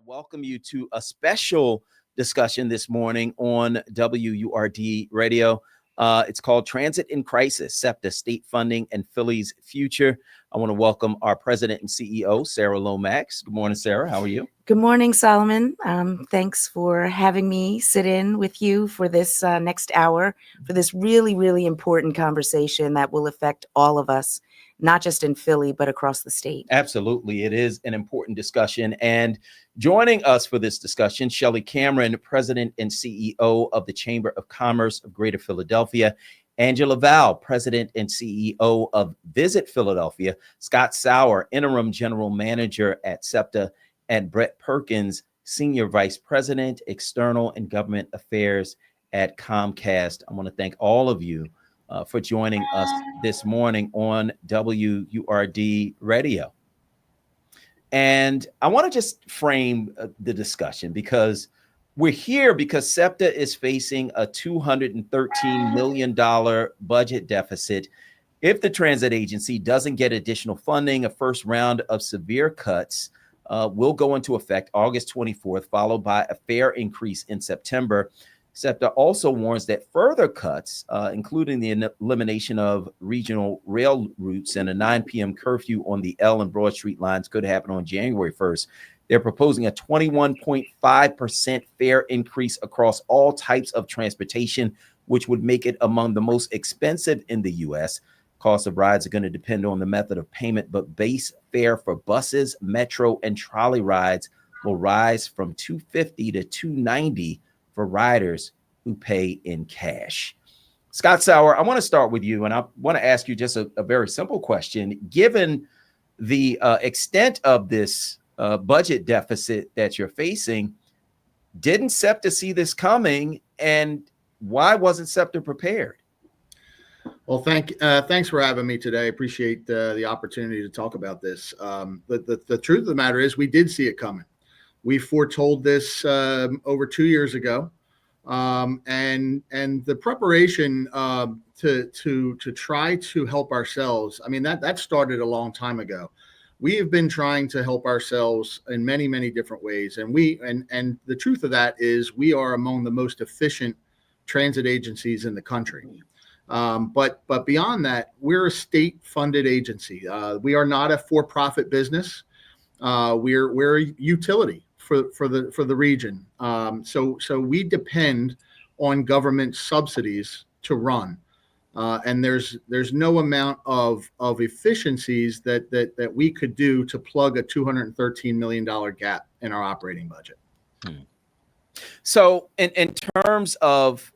welcome you to a special discussion this morning on WURD Radio. It's called Transit in Crisis, SEPTA, State Funding and Philly's Future. I want to welcome our president and CEO, Sara Lomax. Good morning, Sara. How are you? Good morning, Solomon. Thanks for having me sit in with you for this next hour, for this really, really important conversation that will affect all of us, not just in Philly, but across the state. Absolutely. It is an important discussion. And joining us for this discussion, Chellie Cameron, president and CEO of the Chamber of Commerce of Greater Philadelphia, Angela Val, president and CEO of Visit Philadelphia, Scott Sauer, interim general manager at SEPTA, and Bret Perkins, senior vice president, external and government affairs at Comcast. I want to thank all of you for joining us this morning on WURD Radio. And I want to just frame the discussion because we're here because SEPTA is facing a $213 million budget deficit. If the transit agency doesn't get additional funding, a first round of severe cuts will go into effect August 24th, followed by a fare increase in September. SEPTA also warns that further cuts, including the elimination of regional rail routes and a 9 p.m. curfew on the L and Broad Street lines, could happen on January 1st. They're proposing a 21.5% fare increase across all types of transportation, which would make it among the most expensive in the U.S. Cost of rides are going to depend on the method of payment, but base fare for buses, metro, and trolley rides will rise from $250 to $290 for riders who pay in cash. Scott Sauer, I want to start with you, and I want to ask you just a very simple question. Given the extent of this budget deficit that you're facing, didn't SEPTA see this coming, and why wasn't SEPTA prepared? Well, thanks for having me today. I appreciate the opportunity to talk about this. The truth of the matter is we did see it coming. We foretold this over 2 years ago, and the preparation to try to help ourselves. I mean, that started a long time ago. We have been trying to help ourselves in many, many different ways, and the truth of that is we are among the most efficient transit agencies in the country. But beyond that, we're a state-funded agency. We are not a for-profit business. We're a utility for the region. So we depend on government subsidies to run, and there's no amount of efficiencies that we could do to plug a $213 million gap in our operating budget. So in terms of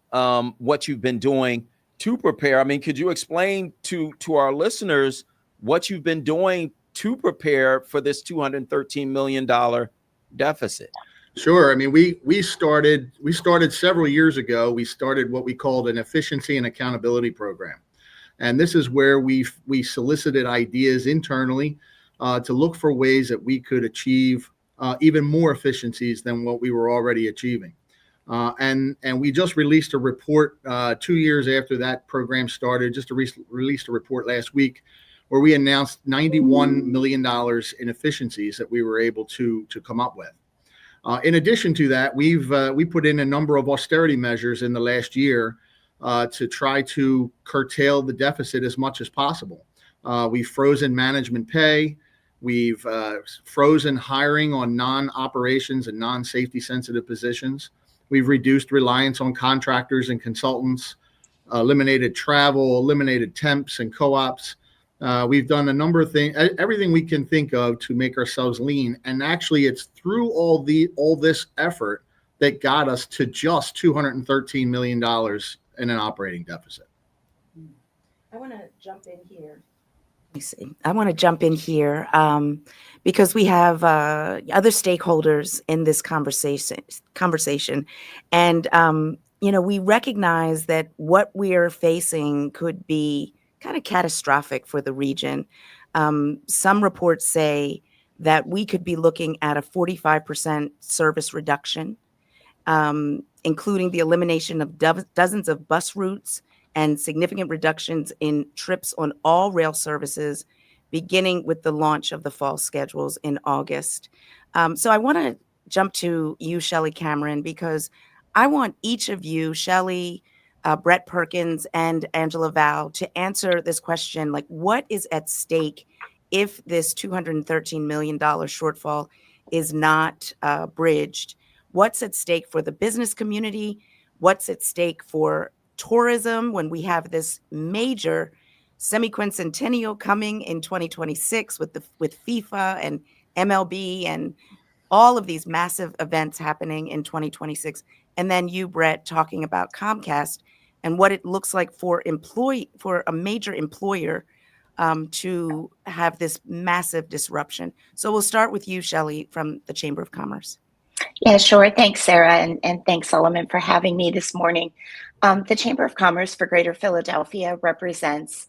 what you've been doing to prepare, I mean, could you explain to our listeners what you've been doing to prepare for this $213 million deficit? Sure. I mean, we started several years ago. We started what we called an efficiency and accountability program. And this is where we solicited ideas internally to look for ways that we could achieve even more efficiencies than what we were already achieving. And we just released a report 2 years after that program started, released a report last week where we announced $91 million in efficiencies that we were able to come up with. In addition to that, we put in a number of austerity measures in the last year to try to curtail the deficit as much as possible. We've frozen management pay. We've frozen hiring on non-operations and non-safety sensitive positions. We've reduced reliance on contractors and consultants, eliminated travel, eliminated temps and co-ops. We've done a number of things, everything we can think of to make ourselves lean. And actually, it's through all this effort that got us to just $213 million in an operating deficit. I want to jump in here. Because we have other stakeholders in this conversation. And, we recognize that what we are facing could be kind of catastrophic for the region. Some reports say that we could be looking at a 45% service reduction, including the elimination of dozens of bus routes and significant reductions in trips on all rail services, beginning with the launch of the fall schedules in August. So I want to jump to you, Chellie Cameron, because I want each of you, Chellie, Bret Perkins, and Angela Val, to answer this question, like, what is at stake if this $213 million shortfall is not bridged? What's at stake for the business community? What's at stake for tourism when we have this major semi-quincentennial coming in 2026 with FIFA and MLB and all of these massive events happening in 2026? And then you, Bret, talking about Comcast and what it looks like for a major employer to have this massive disruption. So we'll start with you, Chellie, from the Chamber of Commerce. Yeah, sure. Thanks, Sara, and thanks, Solomon, for having me this morning. The Chamber of Commerce for Greater Philadelphia represents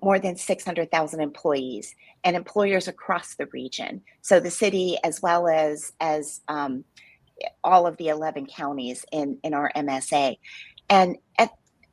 more than 600,000 employees and employers across the region. So the city, as well as all of the 11 counties in our MSA. And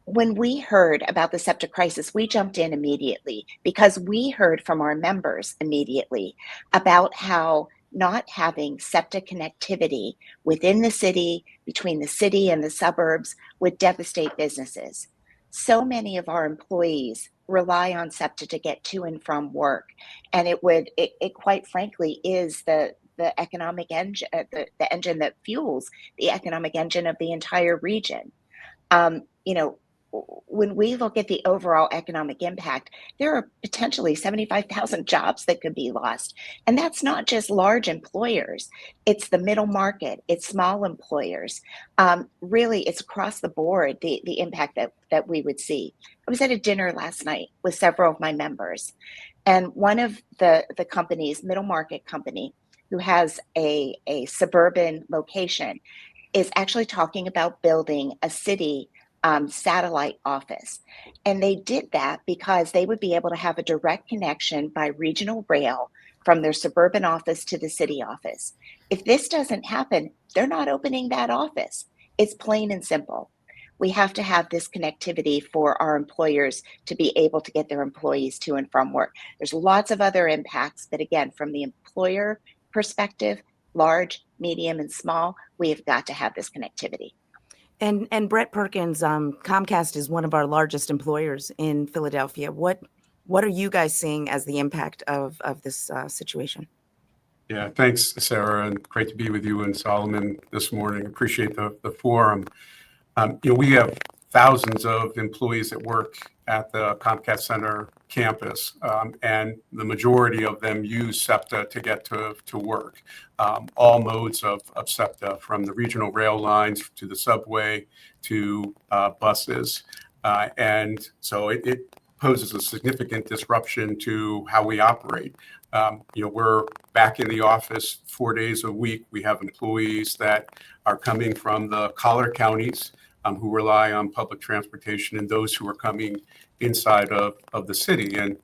when we heard about the SEPTA crisis, we jumped in immediately because we heard from our members immediately about how not having SEPTA connectivity within the city, between the city and the suburbs, would devastate businesses. So many of our employees rely on SEPTA to get to and from work, and it quite frankly is the economic engine, the engine that fuels the economic engine of the entire region. When we look at the overall economic impact, there are potentially 75,000 jobs that could be lost. And that's not just large employers. It's the middle market. It's small employers. Really, it's across the board, the impact that we would see. I was at a dinner last night with several of my members. And one of the companies, middle market company, who has a suburban location, is actually talking about building a city satellite office. And they did that because they would be able to have a direct connection by regional rail from their suburban office to the city office. If this doesn't happen, they're not opening that office. It's plain and simple. We have to have this connectivity for our employers to be able to get their employees to and from work. There's lots of other impacts, but again, from the employer perspective, large, medium, and small, we have got to have this connectivity. And Bret Perkins, Comcast is one of our largest employers in Philadelphia. What are you guys seeing as the impact of this situation? Yeah, thanks, Sara, and great to be with you and Solomon this morning. Appreciate the forum. We have thousands of employees that work at the Comcast Center campus, and the majority of them use SEPTA to get to work. All modes of SEPTA, from the regional rail lines to the subway to buses. And so it poses a significant disruption to how we operate. We're back in the office 4 days a week. We have employees that are coming from the collar counties, who rely on public transportation, and those who are coming inside of the city. And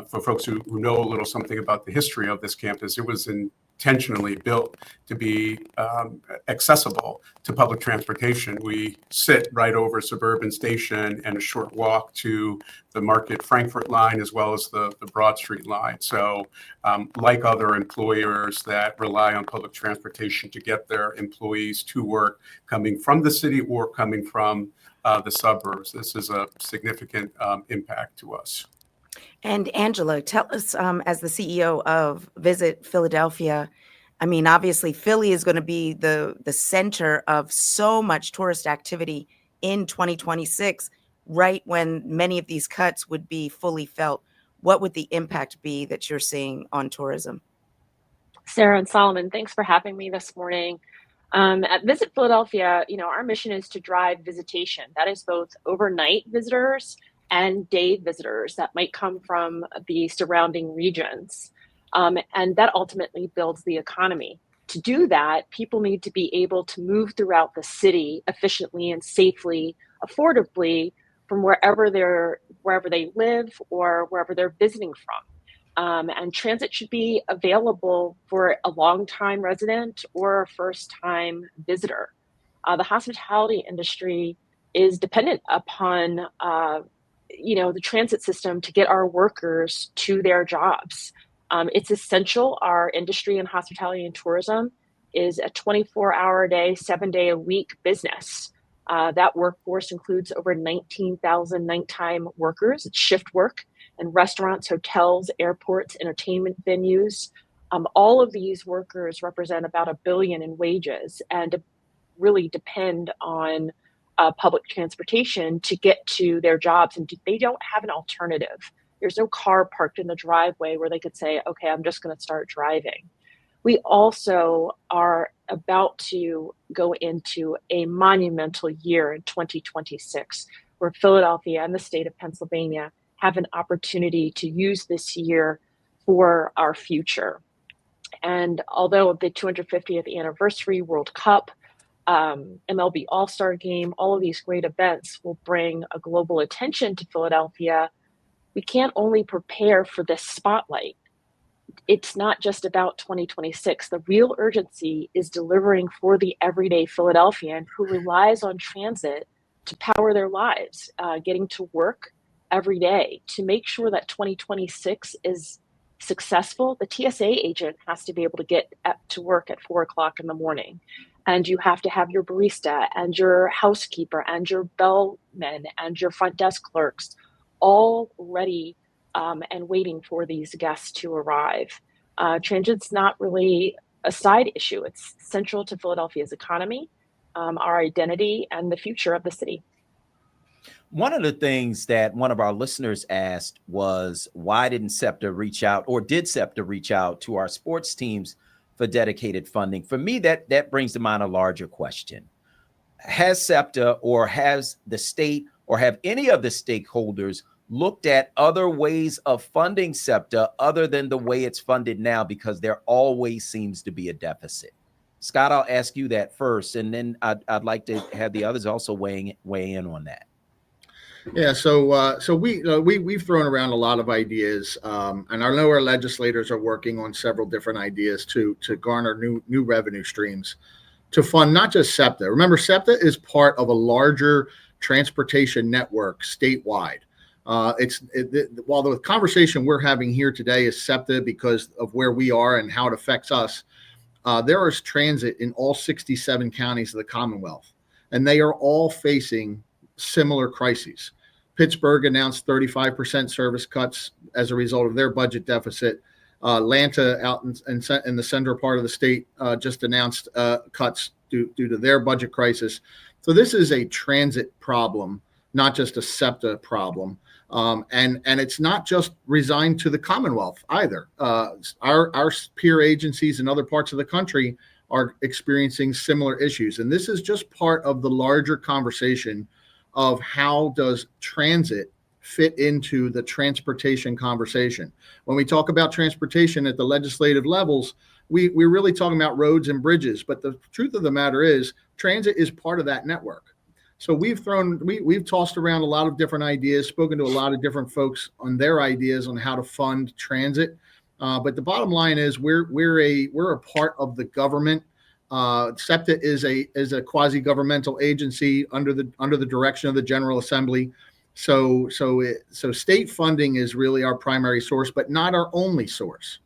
for folks who know a little something about the history of this campus, it was intentionally built to be accessible to public transportation. We sit right over Suburban Station and a short walk to the Market Frankfurt line, as well as the Broad Street line. So like other employers that rely on public transportation to get their employees to work, coming from the city or coming from the suburbs, this is a significant impact to us. And Angela, tell us, as the CEO of Visit Philadelphia, I mean, obviously Philly is going to be the center of so much tourist activity in 2026, right when many of these cuts would be fully felt. What would the impact be that you're seeing on tourism? Sara and Solomon, thanks for having me this morning. At Visit Philadelphia, our mission is to drive visitation. That is both overnight visitors and day visitors that might come from the surrounding regions. And that ultimately builds the economy. To do that, people need to be able to move throughout the city efficiently and safely, affordably, from wherever they live or wherever they're visiting from. And transit should be available for a long-time resident or a first-time visitor. The hospitality industry is dependent upon the transit system to get our workers to their jobs. It's essential. Our industry in hospitality and tourism is a 24-hour-a-day, 7-day-a-week business. That workforce includes over 19,000 nighttime workers. It's shift work in restaurants, hotels, airports, entertainment venues. All of these workers represent about $1 billion in wages and really depend on public transportation to get to their jobs, and they don't have an alternative. There's no car parked in the driveway where they could say, okay, I'm just going to start driving. We also are about to go into a monumental year in 2026, where Philadelphia and the state of Pennsylvania have an opportunity to use this year for our future. And although the 250th anniversary World Cup, MLB All-Star Game, all of these great events will bring a global attention to Philadelphia, we can't only prepare for this spotlight. It's not just about 2026. The real urgency is delivering for the everyday Philadelphian who relies on transit to power their lives, getting to work every day. To make sure that 2026 is successful, the TSA agent has to be able to get to work at 4 o'clock in the morning. And you have to have your barista and your housekeeper and your bellman and your front desk clerks all ready and waiting for these guests to arrive. Transit's not really a side issue. It's central to Philadelphia's economy, our identity, and the future of the city. One of the things that one of our listeners asked was, why didn't SEPTA reach out, or did SEPTA reach out to our sports teams for dedicated funding? For me, that brings to mind a larger question. Has SEPTA, or has the state, or have any of the stakeholders looked at other ways of funding SEPTA other than the way it's funded now? Because there always seems to be a deficit. Scott, I'll ask you that first, and then I'd like to have the others also weigh in on that. Yeah, so we've thrown around a lot of ideas, and I know our legislators are working on several different ideas to garner new revenue streams to fund not just SEPTA. Remember, SEPTA is part of a larger transportation network statewide. While the conversation we're having here today is SEPTA because of where we are and how it affects us, there is transit in all 67 counties of the Commonwealth, and they are all facing similar crises. Pittsburgh announced 35% service cuts as a result of their budget deficit. Atlanta, out in the central part of the state, just announced cuts due to their budget crisis. So this is a transit problem, not just a SEPTA problem. And it's not just resigned to the Commonwealth either. Our peer agencies in other parts of the country are experiencing similar issues. And this is just part of the larger conversation of how does transit fit into the transportation conversation. When we talk about transportation at the legislative levels, we're really talking about roads and bridges. But the truth of the matter is transit is part of that network. So we've tossed around a lot of different ideas, spoken to a lot of different folks on their ideas on how to fund transit. But the bottom line is we're a part of the government. SEPTA is a quasi-governmental agency under the direction of the General Assembly. So state funding is really our primary source, but not our only source.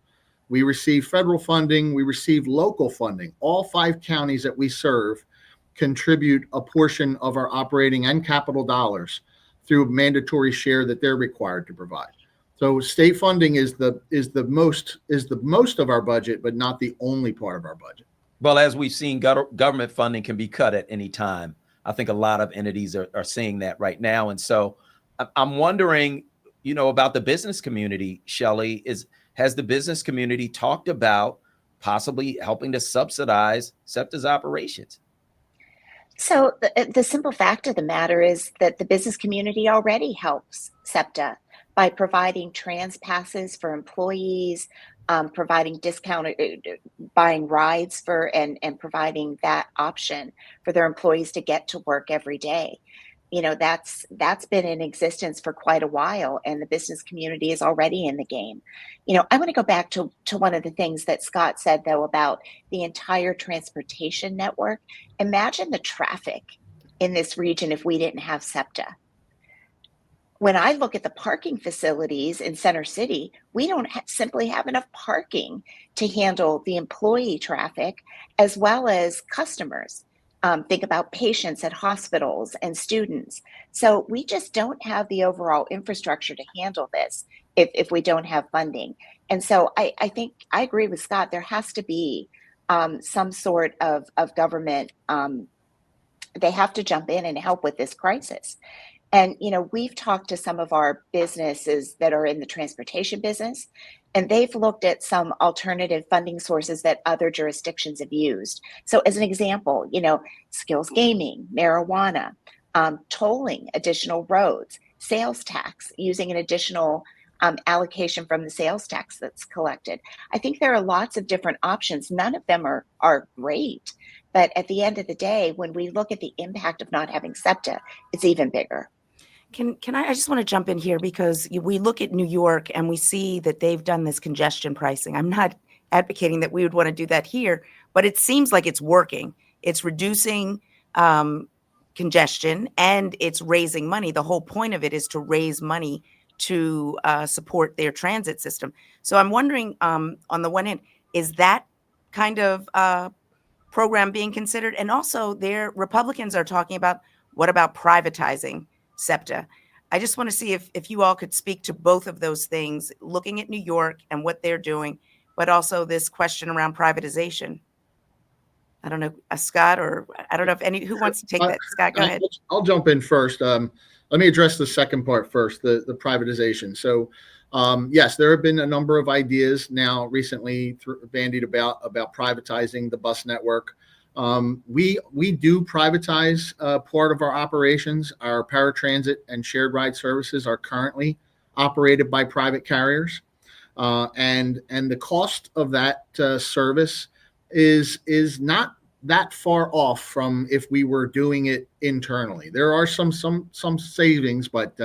We receive federal funding. We receive local funding. All 5 counties that we serve contribute a portion of our operating and capital dollars through a mandatory share that they're required to provide. So state funding is the most of our budget, but not the only part of our budget. Well, as we've seen, government funding can be cut at any time. I think a lot of entities are seeing that right now. And so I'm wondering, about the business community, Chellie, has the business community talked about possibly helping to subsidize SEPTA's operations? So the simple fact of the matter is that the business community already helps SEPTA by providing trans passes for employees, providing discounted, buying rides and providing that option for their employees to get to work every day. That's been in existence for quite a while, and the business community is already in the game. I want to go back to one of the things that Scott said, though, about the entire transportation network. Imagine the traffic in this region if we didn't have SEPTA. when I look at the parking facilities in Center City, we don't simply have enough parking to handle the employee traffic as well as customers. Think about patients at hospitals and students. So we just don't have the overall infrastructure to handle this if we don't have funding. And so I think I agree with Scott. There has to be some sort of government. They have to jump in and help with this crisis. And, we've talked to some of our businesses that are in the transportation business, and they've looked at some alternative funding sources that other jurisdictions have used. So as an example, skills gaming, marijuana, tolling additional roads, sales tax, using an additional allocation from the sales tax that's collected. I think there are lots of different options. None of them are great. But at the end of the day, when we look at the impact of not having SEPTA, it's even bigger. Can I just want to jump in here because we look at New York and we see that they've done this congestion pricing. I'm not advocating that we would want to do that here, but it seems like it's working. It's reducing congestion and it's raising money. The whole point of it is to raise money to support their transit system. So I'm wondering, on the one hand, is that kind of program being considered? And also, Republicans are talking about, what about privatizing SEPTA? I just want to see if you all could speak to both of those things, looking at New York and what they're doing, but also this question around privatization. I don't know, Scott, or I don't know if who wants to take that. Scott, go ahead. I'll jump in first. Let me address the second part first, the privatization. So, yes, there have been a number of ideas now recently bandied about privatizing the bus network. We do privatize part of our operations. Our paratransit and shared ride services are currently operated by private carriers, and the cost of that service is not that far off from if we were doing it internally. There are some savings, but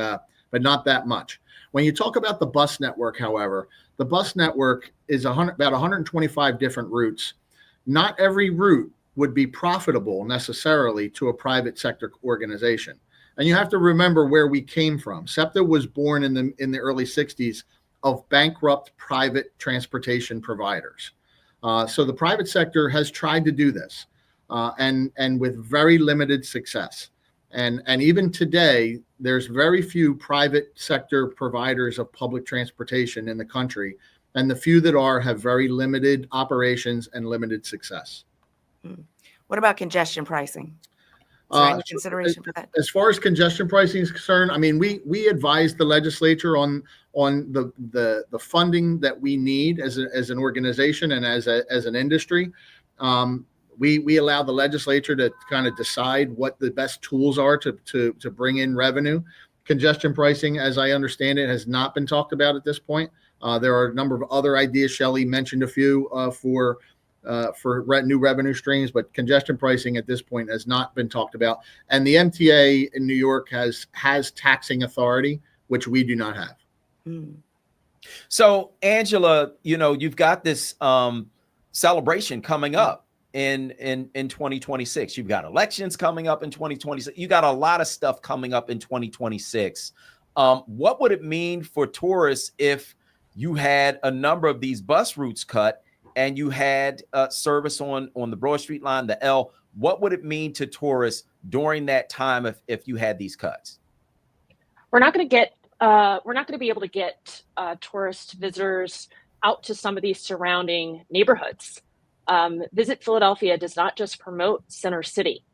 not that much. When you talk about the bus network, however, the bus network is about 125 different routes. Not every route would be profitable necessarily to a private sector organization. And you have to remember where we came from. SEPTA was born in the early 60s of bankrupt private transportation providers. So the private sector has tried to do this, and with very limited success. And even today, there's very few private sector providers of public transportation in the country, and the few that are have very limited operations and limited success. What about congestion pricing? Is there any consideration for that? As far as congestion pricing is concerned, I mean, we advise the legislature on the funding that we need as an organization and as an industry. We allow the legislature to kind of decide what the best tools are to bring in revenue. Congestion pricing, as I understand it, has not been talked about at this point. There are a number of other ideas. Chellie mentioned a few for new revenue streams, but congestion pricing at this point has not been talked about. And the MTA in New York has taxing authority, which we do not have. So, Angela, you've got this celebration coming up in 2026. You've got elections coming up in 2026. You got a lot of stuff coming up in 2026. What would it mean for tourists if you had a number of these bus routes cut and you had service on the Broad Street line, the L? What would it mean to tourists during that time if you had these cuts? We're not going to be able to get tourist visitors out to some of these surrounding neighborhoods. Visit Philadelphia does not just promote Center City.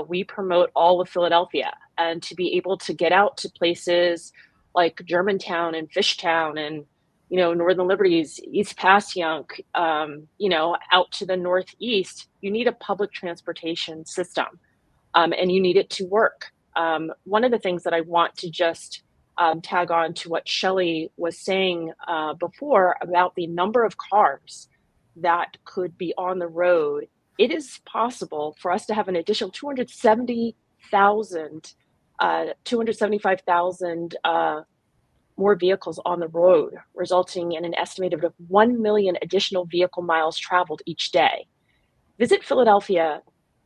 We promote all of Philadelphia, and to be able to get out to places like Germantown and Fishtown and Northern Liberties, East Passyunk, out to the northeast, you need a public transportation system, and you need it to work. One of the things that I want to just tag on to what Chellie was saying before about the number of cars that could be on the road, it is possible for us to have an additional 275,000 more vehicles on the road, resulting in an estimated of 1 million additional vehicle miles traveled each day. Visit Philadelphia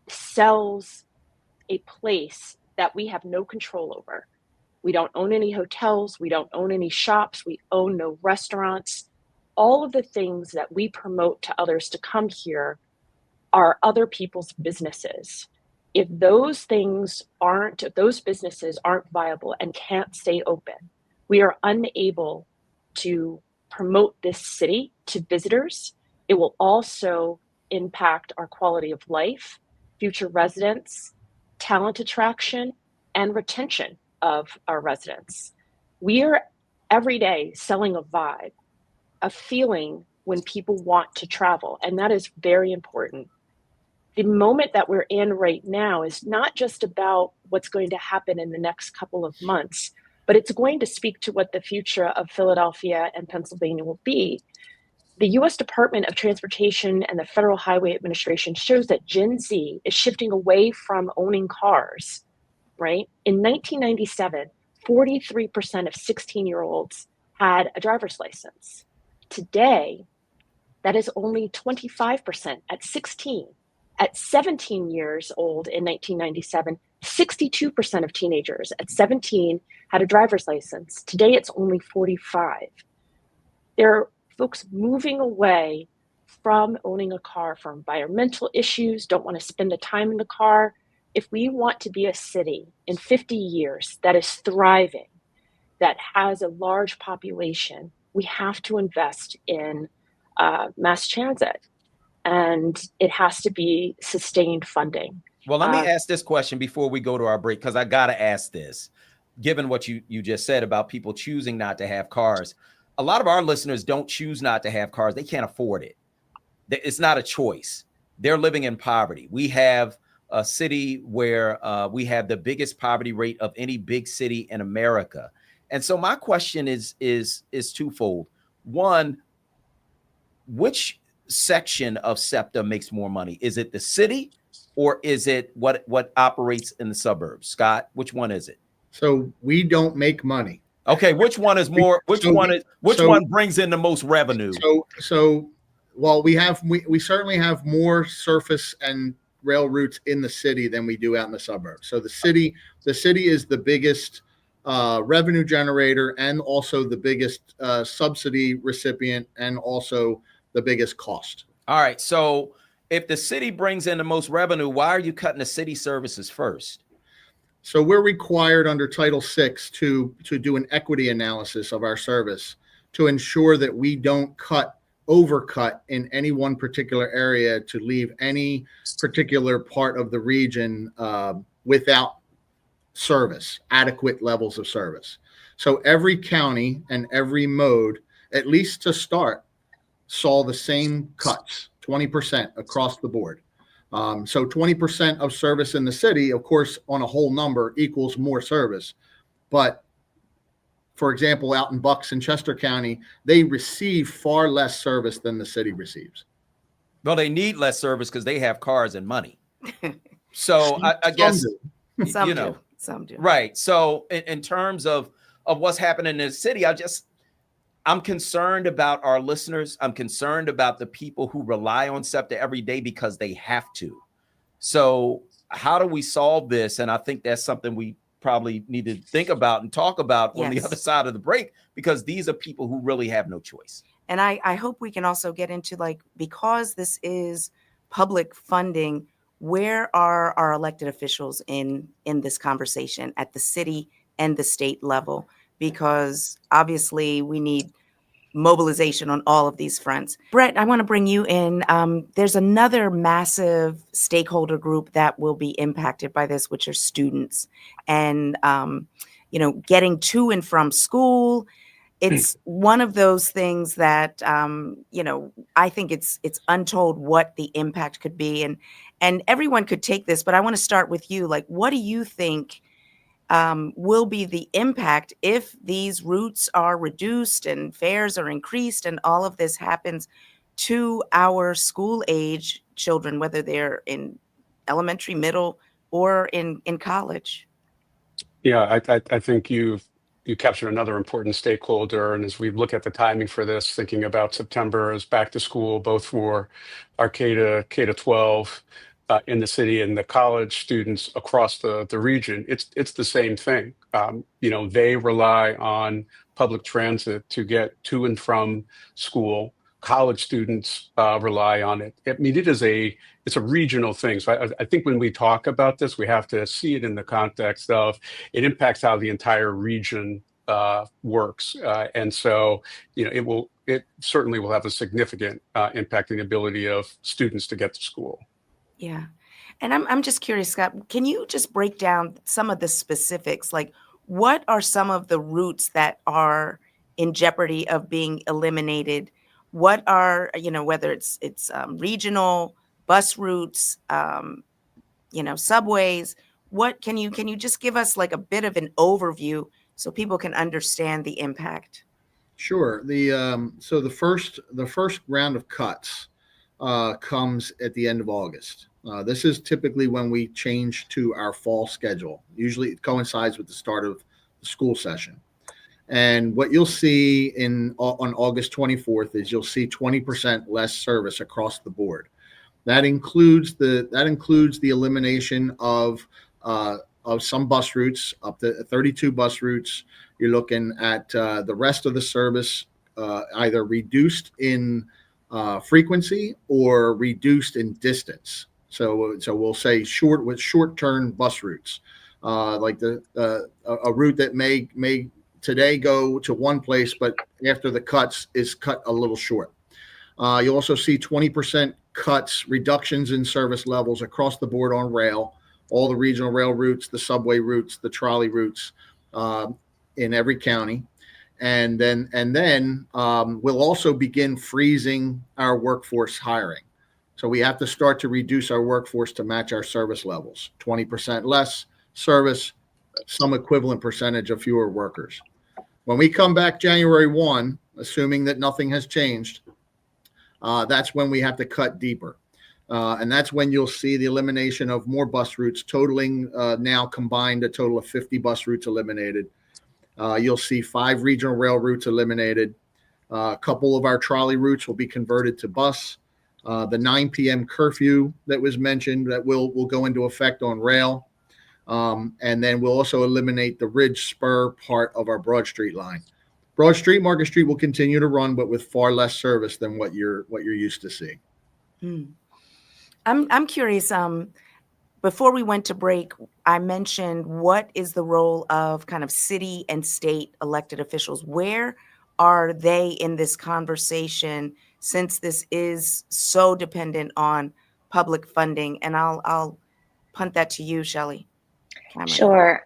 sells a place that we have no control over. We don't own any hotels. We don't own any shops. We own no restaurants. All of the things that we promote to others to come here are other people's businesses. If those businesses aren't viable and can't stay open, we are unable to promote this city to visitors. It will also impact our quality of life, future residents, talent attraction, and retention of our residents. We are every day selling a vibe, a feeling when people want to travel, and that is very important. The moment that we're in right now is not just about what's going to happen in the next couple of months, but it's going to speak to what the future of Philadelphia and Pennsylvania will be. The US Department of Transportation and the Federal Highway Administration shows that Gen Z is shifting away from owning cars, right? In 1997, 43% of 16-year-olds had a driver's license. Today, that is only 25% at 16. At 17 years old in 1997, 62% of teenagers at 17 had a driver's license. Today, it's only 45. There are folks moving away from owning a car for environmental issues, don't want to spend the time in the car. If we want to be a city in 50 years that is thriving, that has a large population, we have to invest in mass transit. And it has to be sustained funding. Well, let me ask this question before we go to our break, because I got to ask this, given what you just said about people choosing not to have cars. A lot of our listeners don't choose not to have cars. They can't afford it. It's not a choice. They're living in poverty. We have a city where we have the biggest poverty rate of any big city in America. And so my question is twofold. One, which section of SEPTA makes more money? Is it the city or is it what operates in the suburbs? Scott, which one is it? So we don't make money. Okay, which one is more? Which one brings in the most revenue? So while we certainly have more surface and rail routes in the city than we do out in the suburbs. So the city is the biggest revenue generator and also the biggest subsidy recipient and also the biggest cost. All right. So if the city brings in the most revenue, why are you cutting the city services first? So we're required under Title VI to do an equity analysis of our service to ensure that we don't overcut in any one particular area to leave any particular part of the region without service, adequate levels of service. So every county and every mode, at least to start, saw the same cuts, 20% across the board. So 20% of service in the city, of course, on a whole number equals more service. But for example, out in Bucks and Chester County, they receive far less service than the city receives. Well, they need less service because they have cars and money. So I guess, Some do. Right. So in terms of what's happening in the city, I'm concerned about our listeners. I'm concerned about the people who rely on SEPTA every day because they have to. So how do we solve this? And I think that's something we probably need to think about and talk about on the other side of the break, because these are people who really have no choice. And I hope we can also get into, because this is public funding, where are our elected officials in this conversation at the city and the state level? Because obviously we need mobilization on all of these fronts. Bret, I want to bring you in. There's another massive stakeholder group that will be impacted by this, which are students. And, getting to and from school, it's one of those things that, I think it's untold what the impact could be. And everyone could take this, but I want to start with you. What do you think will be the impact if these routes are reduced and fares are increased and all of this happens to our school age children, whether they're in elementary, middle, or in college? Yeah, I think you captured another important stakeholder. And as we look at the timing for this, thinking about September as back to school, both for our K to 12 in the city and the college students across the region, it's the same thing. They rely on public transit to get to and from school. College students rely on it. I mean, it's a regional thing. So I think when we talk about this, we have to see it in the context of it impacts how the entire region works. And so, it certainly will have a significant impact in the ability of students to get to school. Yeah. And I'm just curious, Scott, can you just break down some of the specifics? Like, what are some of the routes that are in jeopardy of being eliminated? What are, whether it's regional bus routes, subways? What can you just give us like a bit of an overview so people can understand the impact? Sure. So the first round of cuts comes at the end of August. This is typically when we change to our fall schedule. Usually it coincides with the start of the school session. And what you'll see on August 24th is you'll see 20% less service across the board. That includes the elimination of some bus routes, up to 32 bus routes. You're looking at the rest of the service either reduced in frequency or reduced in distance. So we'll say short-term bus routes, like a route that may today go to one place, but after the cuts is cut a little short. You also see 20% reductions in service levels across the board on rail, all the regional rail routes, the subway routes, the trolley routes in every county. And then we'll also begin freezing our workforce hiring. So we have to start to reduce our workforce to match our service levels. 20% less service, some equivalent percentage of fewer workers. When we come back January 1, assuming that nothing has changed, that's when we have to cut deeper. And that's when you'll see the elimination of more bus routes, totaling now combined a total of 50 bus routes eliminated. You'll see 5 regional rail routes eliminated. A couple of our trolley routes will be converted to bus. The 9 p.m. curfew that was mentioned that will go into effect on rail. And then we'll also eliminate the Ridge Spur part of our Broad Street line. Broad Street, Market Street will continue to run, but with far less service than what you're used to seeing. I'm curious. Before we went to break, I mentioned what is the role of kind of city and state elected officials? Where are they in this conversation, since this is so dependent on public funding? And I'll punt that to you, Chellie. Cameron. Sure.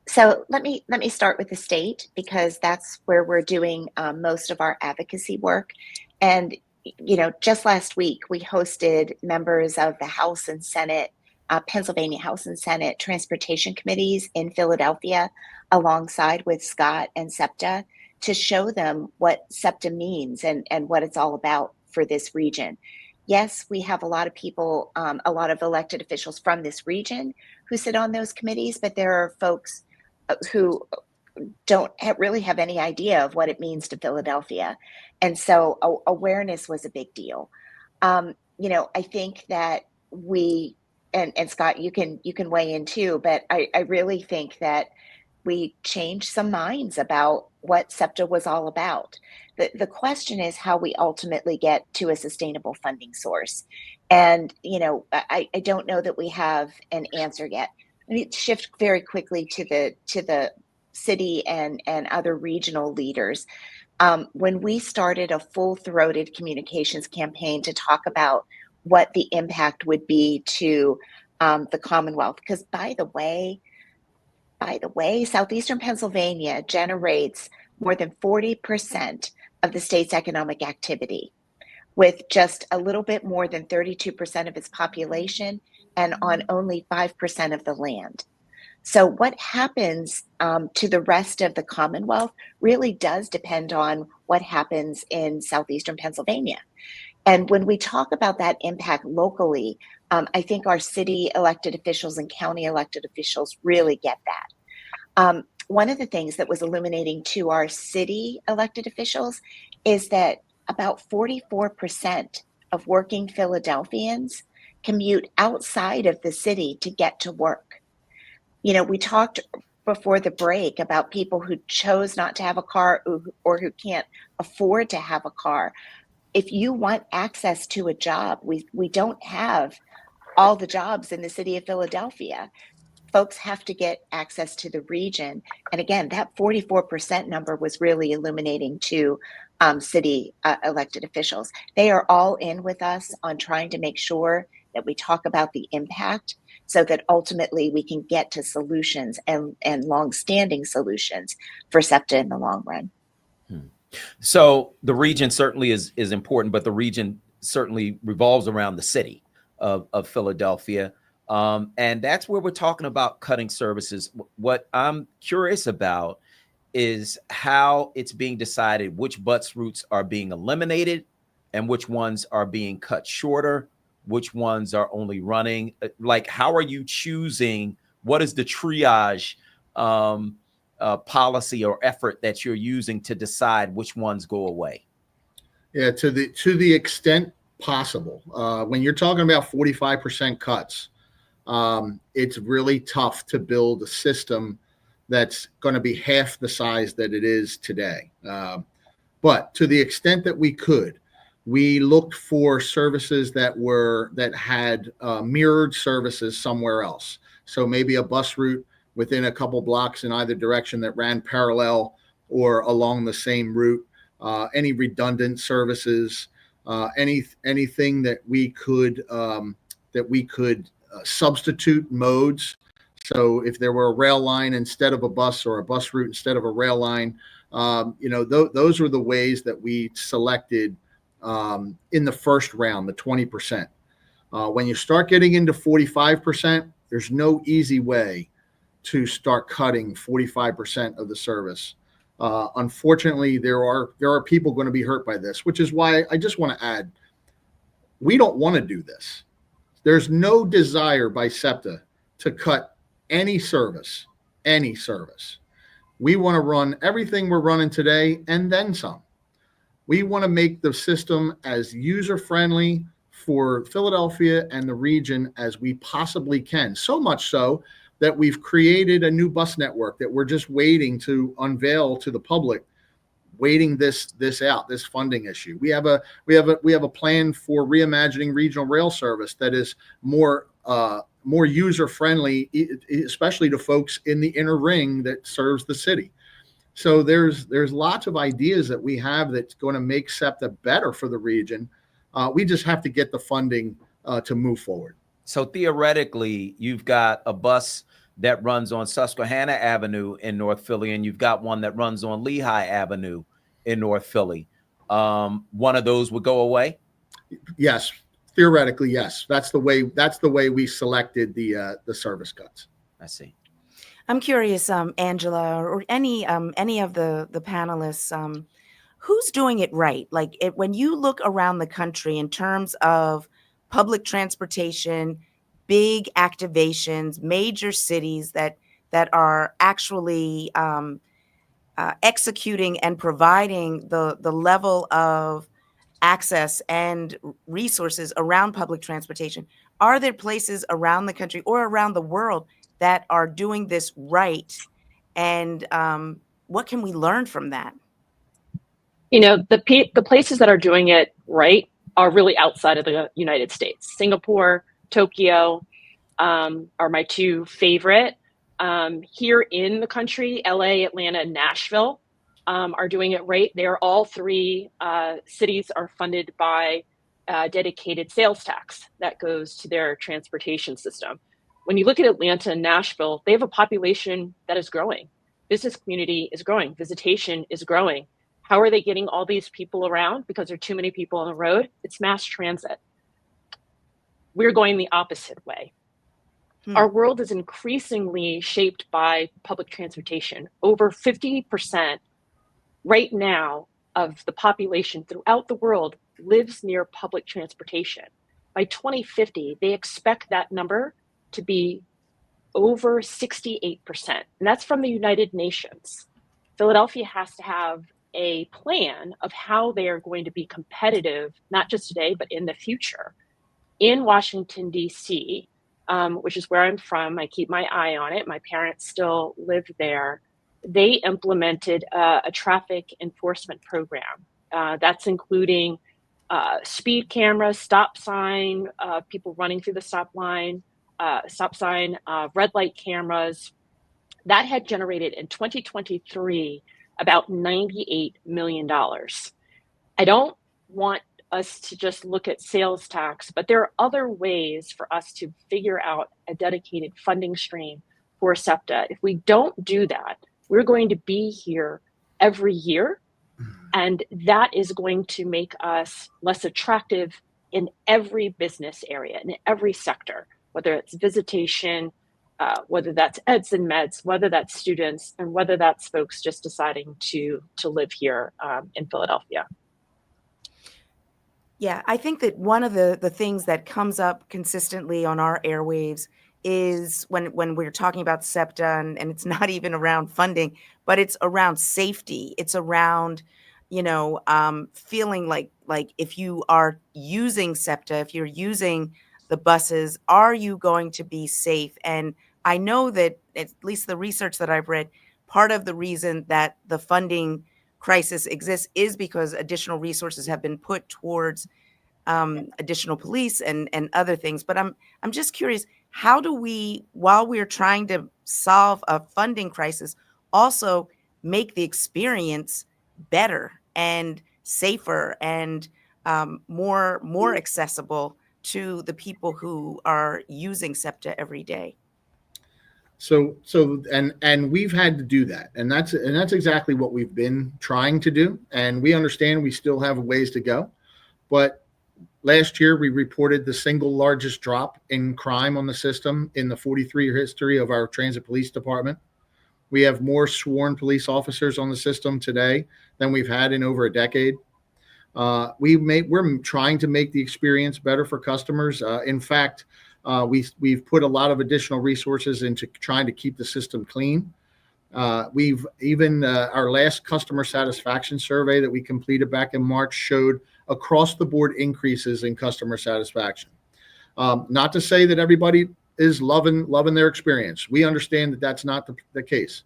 So let me start with the state, because that's where we're doing most of our advocacy work. And just last week we hosted members of the House and Senate, Pennsylvania House and Senate Transportation Committees in Philadelphia, alongside with Scott and SEPTA, to show them what SEPTA means and what it's all about for this region. Yes, we have a lot of people, a lot of elected officials from this region who sit on those committees, but there are folks who don't really have any idea of what it means to Philadelphia. And so awareness was a big deal. I think that we, and Scott, you can weigh in too, but I really think that we changed some minds about what SEPTA was all about. The question is how we ultimately get to a sustainable funding source. And, I don't know that we have an answer yet. Let me shift very quickly to the city and other regional leaders. When we started a full-throated communications campaign to talk about what the impact would be to the Commonwealth, because by the way, Southeastern Pennsylvania generates more than 40% of the state's economic activity, with just a little bit more than 32% of its population and on only 5% of the land. So what happens to the rest of the Commonwealth really does depend on what happens in Southeastern Pennsylvania. And when we talk about that impact locally, I think our city elected officials and county elected officials really get that. One of the things that was illuminating to our city elected officials is that about 44% of working Philadelphians commute outside of the city to get to work. You know, we talked before the break about people who chose not to have a car or who can't afford to have a car. If you want access to a job, we don't have all the jobs in the city of Philadelphia. Folks have to get access to the region. And again, that 44% number was really illuminating to city elected officials. They are all in with us on trying to make sure that we talk about the impact so that ultimately we can get to solutions and long-standing solutions for SEPTA in the long run. So the region certainly is important, but the region certainly revolves around the city of Philadelphia. And that's where we're talking about cutting services. What I'm curious about is how it's being decided which bus routes are being eliminated and which ones are being cut shorter, which ones are only running. Like, how are you choosing? What is the triage policy or effort that you're using to decide which ones go away? Yeah, to the extent possible. When you're talking about 45% cuts, it's really tough to build a system that's going to be half the size that it is today. But to the extent that we could, we looked for services that had mirrored services somewhere else. So maybe a bus route within a couple blocks in either direction that ran parallel or along the same route. Any redundant services, anything that we could substitute modes. So if there were a rail line instead of a bus or a bus route instead of a rail line, those were the ways that we selected in the first round, the 20%. When you start getting into 45%, there's no easy way to start cutting 45% of the service. Unfortunately, there are people going to be hurt by this, which is why I just want to add, we don't want to do this. There's no desire by SEPTA to cut any service. We want to run everything we're running today and then some. We want to make the system as user-friendly for Philadelphia and the region as we possibly can. So much so that we've created a new bus network that we're just waiting to unveil to the public, waiting this out, this funding issue. We have a plan for reimagining regional rail service that is more user-friendly, especially to folks in the inner ring that serves the city. So there's lots of ideas that we have that's going to make SEPTA better for the region. We just have to get the funding to move forward. So theoretically, you've got a bus that runs on Susquehanna Avenue in North Philly, and you've got one that runs on Lehigh Avenue in North Philly. One of those would go away? Yes, theoretically, yes. That's the way we selected the service cuts. I see. I'm curious, Angela, or any of the panelists, who's doing it right? Like when you look around the country in terms of public transportation, big activations, major cities that are actually executing and providing the level of access and resources around public transportation. Are there places around the country or around the world that are doing this right? And what can we learn from that? You know, the places that are doing it right are really outside of the United States. Singapore, Tokyo are my two favorite. Here in the country, LA, Atlanta, and Nashville are doing it right. They are all three cities are funded by dedicated sales tax that goes to their transportation system. When you look at Atlanta and Nashville, they have a population that is growing. Business community is growing. Visitation is growing. How are they getting all these people around? Because there are too many people on the road. It's mass transit. We're going the opposite way. Our world is increasingly shaped by public transportation. Over 50% right now of the population throughout the world lives near public transportation. By 2050, they expect that number to be over 68%. And that's from the United Nations. Philadelphia has to have a plan of how they are going to be competitive, not just today, but in the future. in Washington, D.C., which is where I'm from. I keep my eye on it. My parents still live there. They implemented a traffic enforcement program. That's including speed cameras, stop sign, people running through the stop sign, red light cameras. That had generated in 2023 about $98 million. I don't want us to just look at sales tax, but there are other ways for us to figure out a dedicated funding stream for SEPTA. If we don't do that, we're going to be here every year, and that is going to make us less attractive in every business area, in every sector, whether it's visitation, whether that's eds and meds, whether that's students, and whether that's folks just deciding to live here in Philadelphia. Yeah, I think that one of the things that comes up consistently on our airwaves is when we're talking about SEPTA, and it's not even around funding, but it's around safety. It's around, feeling like if you are using SEPTA, if you're using the buses, are you going to be safe? And I know that at least the research that I've read, part of the reason that the funding crisis exists is because additional resources have been put towards additional police and other things. But I'm just curious, how do we, while we're trying to solve a funding crisis, also make the experience better and safer and more accessible to the people who are using SEPTA every day? So we've had to do that, and that's exactly what we've been trying to do. And we understand we still have a ways to go, but last year we reported the single largest drop in crime on the system in the 43-year history of our transit police department. We have more sworn police officers on the system today than we've had in over a decade. We're trying to make the experience better for customers. In fact, we've put a lot of additional resources into trying to keep the system clean. We've even our last customer satisfaction survey that we completed back in March showed across the board increases in customer satisfaction. Not to say that everybody is loving their experience. We understand that that's not the case.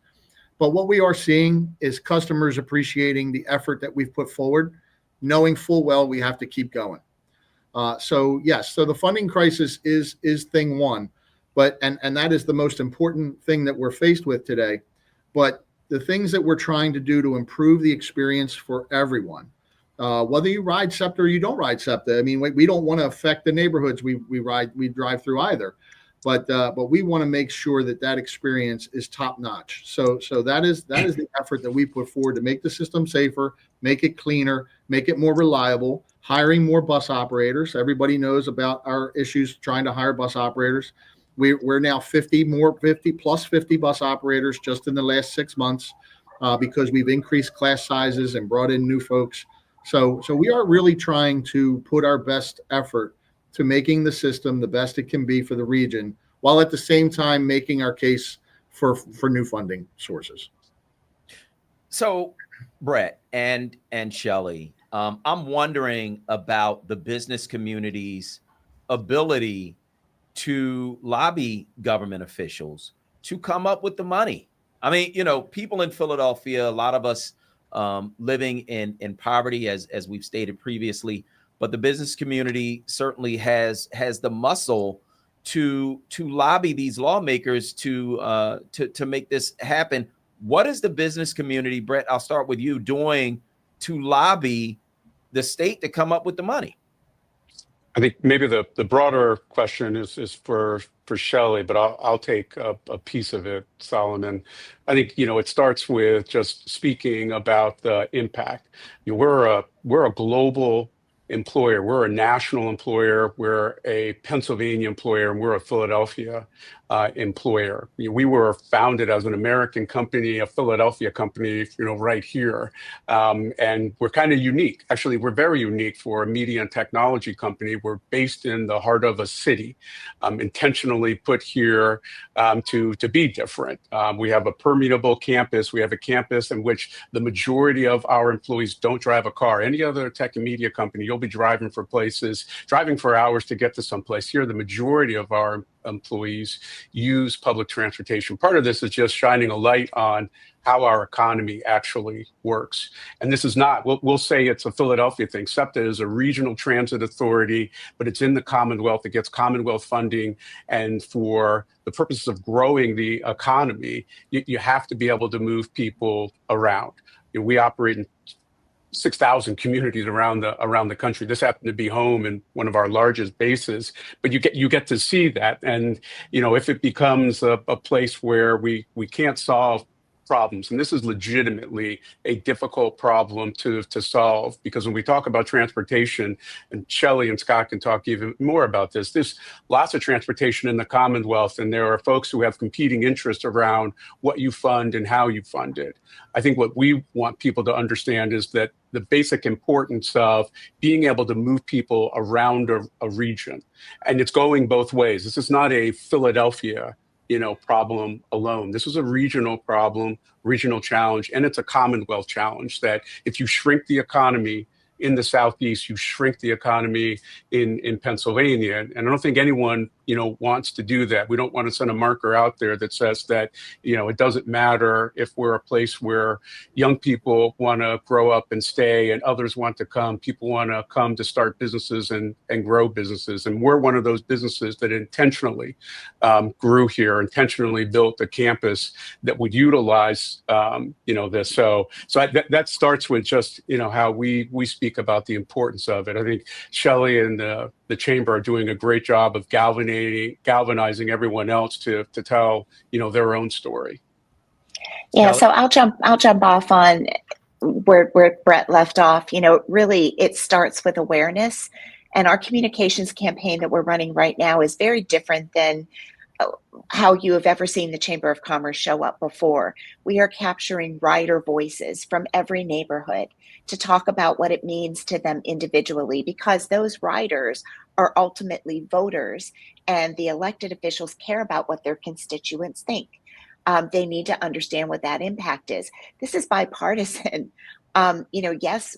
But what we are seeing is customers appreciating the effort that we've put forward, knowing full well we have to keep going. So the funding crisis is thing one, but and that is the most important thing that we're faced with today. But the things that we're trying to do to improve the experience for everyone, whether you ride SEPTA or you don't ride SEPTA, I mean, we don't want to affect the neighborhoods we drive through either, but we want to make sure that experience is top notch. So that is the effort that we put forward to make the system safer, make it cleaner, make it more reliable. Hiring more bus operators. Everybody knows about our issues trying to hire bus operators. We're now 50 plus bus operators just in the last 6 months because we've increased class sizes and brought in new folks. So we are really trying to put our best effort to making the system the best it can be for the region, while at the same time making our case for new funding sources. So, Bret and Chellie, I'm wondering about the business community's ability to lobby government officials to come up with the money. I mean, people in Philadelphia, a lot of us living in poverty, as we've stated previously, but the business community certainly has the muscle to lobby these lawmakers to make this happen. What is the business community, Bret, I'll start with you, doing to lobby the state to come up with the money? I think maybe the broader question is for Chellie, but I'll take a piece of it, Solomon. I think it starts with just speaking about the impact. We're a global employer. We're a national employer. We're a Pennsylvania employer, and we're a Philadelphia employer. We were founded as an American company, a Philadelphia company, right here. And we're kind of unique. Actually, we're very unique for a media and technology company. We're based in the heart of a city, intentionally put here to be different. We have a permeable campus. We have a campus in which the majority of our employees don't drive a car. Any other tech and media company, you'll be driving for hours to get to someplace. Here, the majority of our employees use public transportation. Part of this is just shining a light on how our economy actually works. And this is not, we'll say it's a Philadelphia thing. SEPTA is a regional transit authority, but it's in the Commonwealth. It gets Commonwealth funding. And for the purposes of growing the economy, you have to be able to move people around. We operate in 6,000 communities around the country. This happened to be home in one of our largest bases, but you get to see that. And if it becomes a place where we can't solve problems, and this is legitimately a difficult problem to solve, because when we talk about transportation, and Chellie and Scott can talk even more about this, there's lots of transportation in the Commonwealth, and there are folks who have competing interests around what you fund and how you fund it. I think what we want people to understand is that the basic importance of being able to move people around a region, and it's going both ways. This is not a Philadelphia problem alone. This is a regional problem, regional challenge, and it's a Commonwealth challenge that if you shrink the economy in the Southeast, you shrink the economy in Pennsylvania. And I don't think anyone, wants to do that. We don't want to send a marker out there that says that, it doesn't matter if we're a place where young people want to grow up and stay and others want to come. People want to come to start businesses and grow businesses. And we're one of those businesses that intentionally grew here, intentionally built a campus that would utilize, this. So that starts with just, how we speak about the importance of it. I think Chellie and the Chamber are doing a great job of galvanizing everyone else to tell, their own story. Yeah, so I'll jump off on where Bret left off. Really, it starts with awareness, and our communications campaign that we're running right now is very different than how you have ever seen the Chamber of Commerce show up before. We are capturing rider voices from every neighborhood to talk about what it means to them individually, because those riders are ultimately voters, and the elected officials care about what their constituents think. They need to understand what that impact is. This is bipartisan. Yes,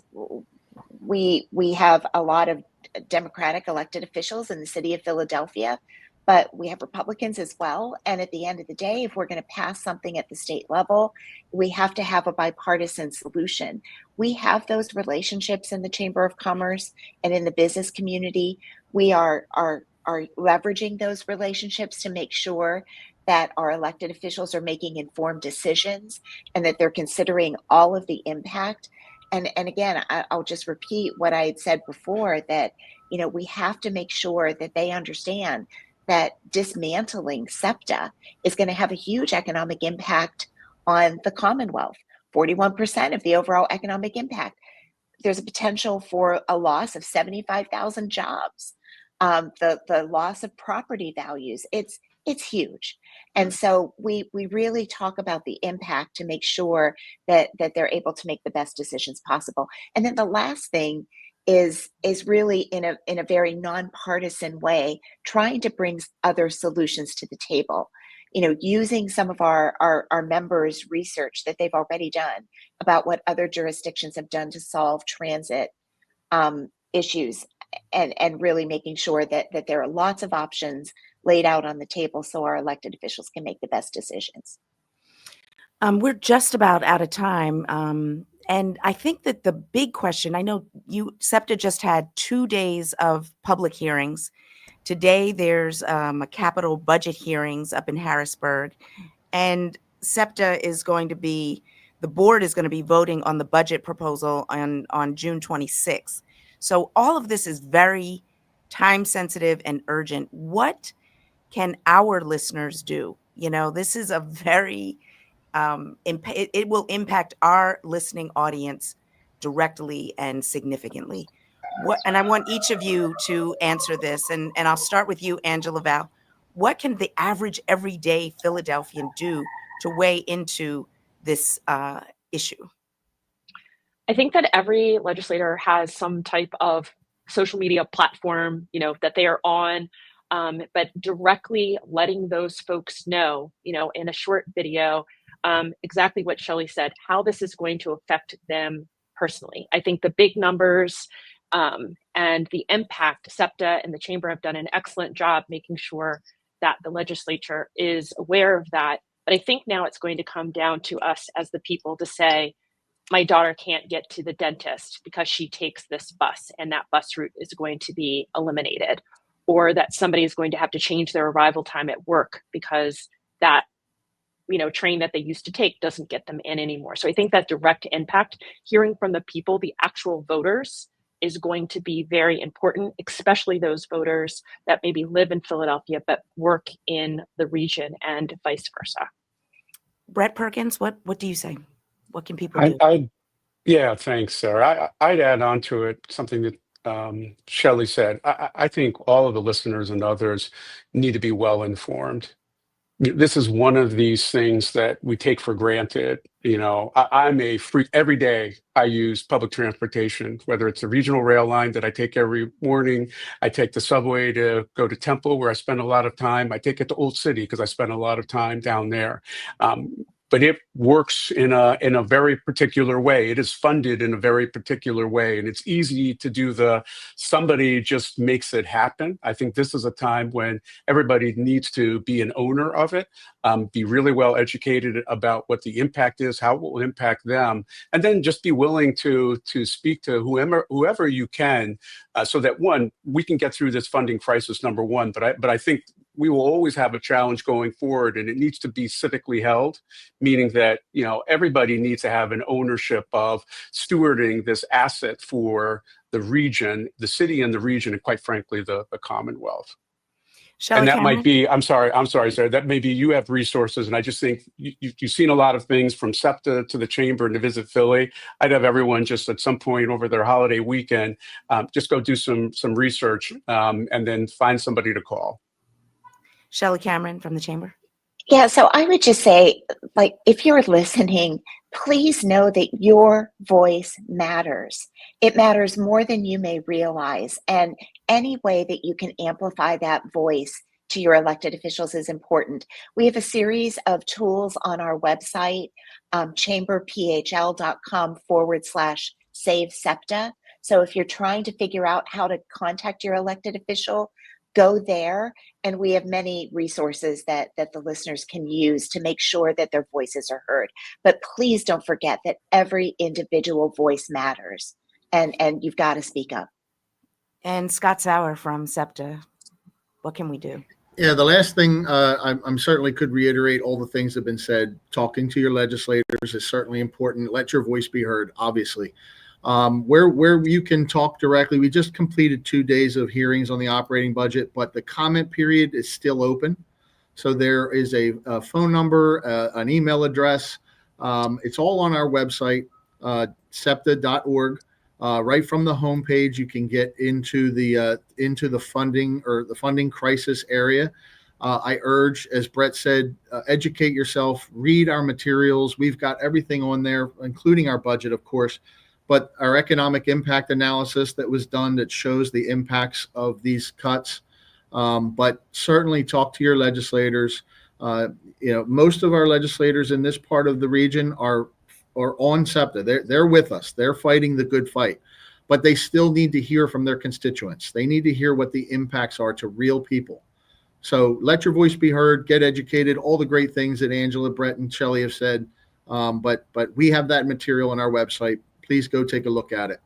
we have a lot of Democratic elected officials in the city of Philadelphia, but we have Republicans as well. And at the end of the day, if we're going to pass something at the state level, we have to have a bipartisan solution. We have those relationships in the Chamber of Commerce and in the business community. We are leveraging those relationships to make sure that our elected officials are making informed decisions and that they're considering all of the impact. And again, I'll just repeat what I had said before, that we have to make sure that they understand that dismantling SEPTA is going to have a huge economic impact on the Commonwealth, 41% of the overall economic impact. There's a potential for a loss of 75,000 jobs, the loss of property values. It's huge. And so we really talk about the impact to make sure that they're able to make the best decisions possible. And then the last thing is really in a very nonpartisan way, trying to bring other solutions to the table. Using some of our members' research that they've already done about what other jurisdictions have done to solve transit issues, and really making sure that there are lots of options laid out on the table so our elected officials can make the best decisions. We're just about out of time. And I think that the big question, I know SEPTA just had 2 days of public hearings. Today, there's a capital budget hearings up in Harrisburg, and SEPTA is going to be, the board is going to be voting on the budget proposal on June 26th. So all of this is very time sensitive and urgent. What can our listeners do? This is a very, it will impact our listening audience directly and significantly. And I want each of you to answer this, and I'll start with you, Angela Val. what can the average everyday Philadelphian do to weigh into this issue? I think that every legislator has some type of social media platform, that they are on, but directly letting those folks know, in a short video, exactly what Chellie said, how this is going to affect them personally. I think the big numbers and the impact, SEPTA and the Chamber have done an excellent job making sure that the legislature is aware of that. But I think now it's going to come down to us as the people to say, my daughter can't get to the dentist because she takes this bus and that bus route is going to be eliminated, or that somebody is going to have to change their arrival time at work because that train that they used to take doesn't get them in anymore. So I think that direct impact, hearing from the people, the actual voters, is going to be very important, especially those voters that maybe live in Philadelphia but work in the region and vice versa. Bret, Perkins, what do you say? What can people do? Yeah, thanks, Sarah. I'd add on to it something that Chellie said. I think all of the listeners and others need to be well informed. This is one of these things that we take for granted. I'm a freak. Every day I use public transportation, whether it's a regional rail line that I take every morning. I take the subway to go to Temple, where I spend a lot of time. I take it to Old City because I spend a lot of time down there. But it works in a very particular way. It is funded in a very particular way. And it's easy to do somebody just makes it happen. I think this is a time when everybody needs to be an owner of it, be really well educated about what the impact is, how it will impact them, and then just be willing to speak to whoever you can, so that, one, we can get through this funding crisis, number one. But I think we will always have a challenge going forward, and it needs to be civically held, meaning that, everybody needs to have an ownership of stewarding this asset for the region, the city and the region, and quite frankly, the Commonwealth. And that might be, I'm sorry, Sarah, that maybe you have resources. And I just think you've seen a lot of things from SEPTA to the Chamber and to Visit Philly. I'd have everyone just at some point over their holiday weekend, just go do some research and then find somebody to call. Chellie Cameron from the Chamber. Yeah, so I would just say, if you're listening, please know that your voice matters. It matters more than you may realize. And any way that you can amplify that voice to your elected officials is important. We have a series of tools on our website, chamberphl.com/save SEPTA. So if you're trying to figure out how to contact your elected official, go there, and we have many resources that the listeners can use to make sure that their voices are heard. But please don't forget that every individual voice matters, and you've got to speak up. And Scott Sauer from SEPTA, what can we do? Yeah, the last thing I'm certainly could reiterate all the things that have been said. Talking to your legislators is certainly important. Let your voice be heard, obviously. Where you can talk directly. We just completed 2 days of hearings on the operating budget, but the comment period is still open. So there is a phone number, an email address. It's all on our website, septa.org. Right from the homepage, you can get into the funding or the funding crisis area. I urge, as Bret said, educate yourself, read our materials. We've got everything on there, including our budget, of course. But our economic impact analysis that was done that shows the impacts of these cuts. But certainly talk to your legislators. Most of our legislators in this part of the region are on SEPTA. They're with us. They're fighting the good fight. But they still need to hear from their constituents. They need to hear what the impacts are to real people. So let your voice be heard, get educated, all the great things that Angela, Bret, and Chellie have said. But we have that material on our website. Please go take a look at it.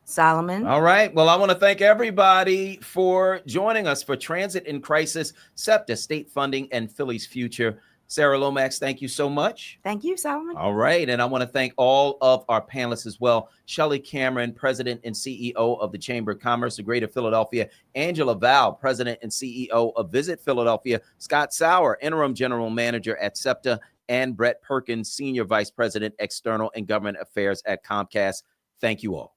Solomon. All right. Well, I want to thank everybody for joining us for Transit in Crisis, SEPTA, State Funding, and Philly's Future. Sara Lomax, thank you so much. Thank you, Solomon. All right. And I want to thank all of our panelists as well. Chellie Cameron, President and CEO of the Chamber of Commerce of Greater Philadelphia. Angela Val, President and CEO of Visit Philadelphia. Scott Sauer, Interim General Manager at SEPTA. And Bret Perkins, Senior Vice President, External and Government Affairs at Comcast. Thank you all.